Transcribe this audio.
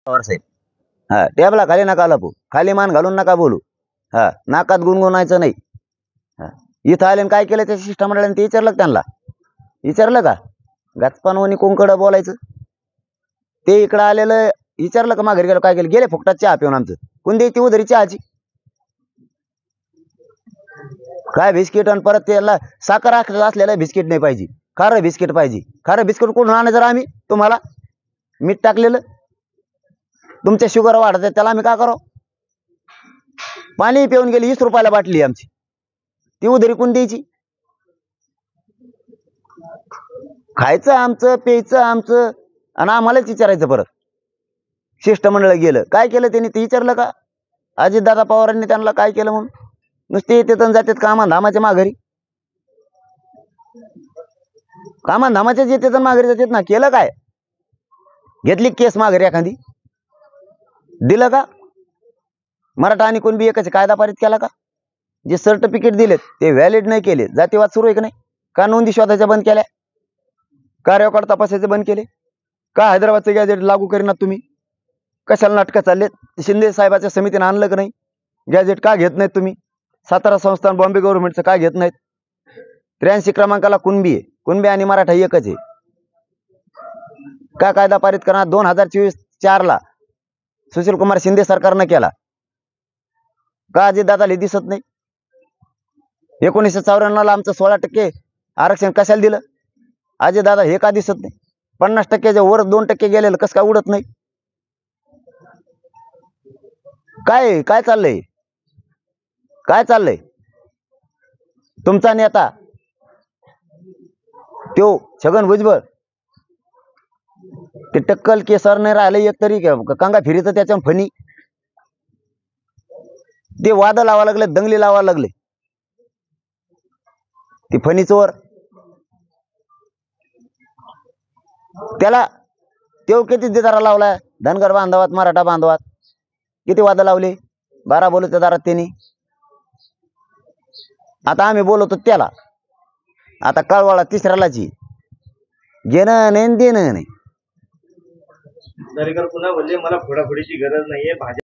पवार साहेब, हा टेबला खाली नका लपू, खाली मान घालून नका बोलू, हा नाकात गुणगुणायचं नाही. हा इथं आले काय केलं त्या शिष्टमंडळाने ते विचारलं का त्यांना? विचारलं का? गचपानवणी कोणकडं बोलायचं? ते इकडं आलेलं विचारलं का माघारी गेलो काय केलं? गेले फुकटात चहा पिऊन आमचं. कोण द्यायची उधरी चहाची? काय बिस्किट आणि परत त्याला साखर असलेलं बिस्किट नाही पाहिजे, खारं बिस्किट पाहिजे. खारं बिस्किट कुठून आणायचं आम्ही तुम्हाला? मीठ टाकलेलं तुमच्या शुगर वाढत त्याला आम्ही का करो? पाणी पिऊन गेली 20 रुपयाला बाटली आमची, ती उधरी कोण द्यायची? खायचं आमचं, प्यायचं आमचं आणि आम्हालाच विचारायचं परत. शिष्टमंडळ गेलं काय केलं त्यांनी ते विचारलं का? अजितदादा पवारांनी त्यांना काय केलं म्हणून? नुसते येतात जातात कामा धामाच्या माघारी, कामा धामाच्याच येतात माघारी जातात ना. केलं काय? घेतली केस माघारी एखादी? दिलं का? मराठा आणि कुणबी एकच कायदा पारित केला का? जे सर्टिफिकेट दिलेत ते व्हॅलिड नाही केले, जातीवाद सुरू आहे की नाही? का नोंदी शोधायच्या बंद केल्या? का रेकॉर्ड तपासायचे बंद केले? का हैदराबादचं गॅजेट लागू करीनात तुम्ही? कशाला नाटकं चाललेत? शिंदे साहेबाच्या समितीने आणलं की नाही? गॅजेट का घेत नाहीत तुम्ही? सातारा संस्थान बॉम्बे गव्हर्नमेंटचं का घेत नाहीत? 83 क्रमांकाला कुणबी आहे, कुणबी आणि मराठा एकच आहे. का कायदा पारित करणार? 2024-4 सुशील कुमार शिंदे सरकारनं केला. का अजितदादाला दिसत नाही? 1994 आमचं 16% आरक्षण कशाला दिलं? अजितदादा हे का दिसत नाही? 50%च्या वर 2% गेलेलं कसं काय उडत नाही? काय काय चाललंय? काय चाललंय? तुमचा नेता तो छगन भुजबळ ते टक्कल केसर नाही राहिले एक तरी कंगा फिरीचं त्याच्या फणी ते वाद लावा लागले, दंगली लावा लागले. ती फणी चोर त्याला तो किती दारा लावलाय? धनगर बांधवात, मराठा बांधवात किती वाद लावले? 12 बोलत दारात त्यांनी. आता आम्ही बोलवतो त्याला, आता कळवाळा तिसऱ्यालाची घेणं नाही देणं नाही. दरेकर पुन्हा बोलले मला फोडाफोडीची गरज नाहीये.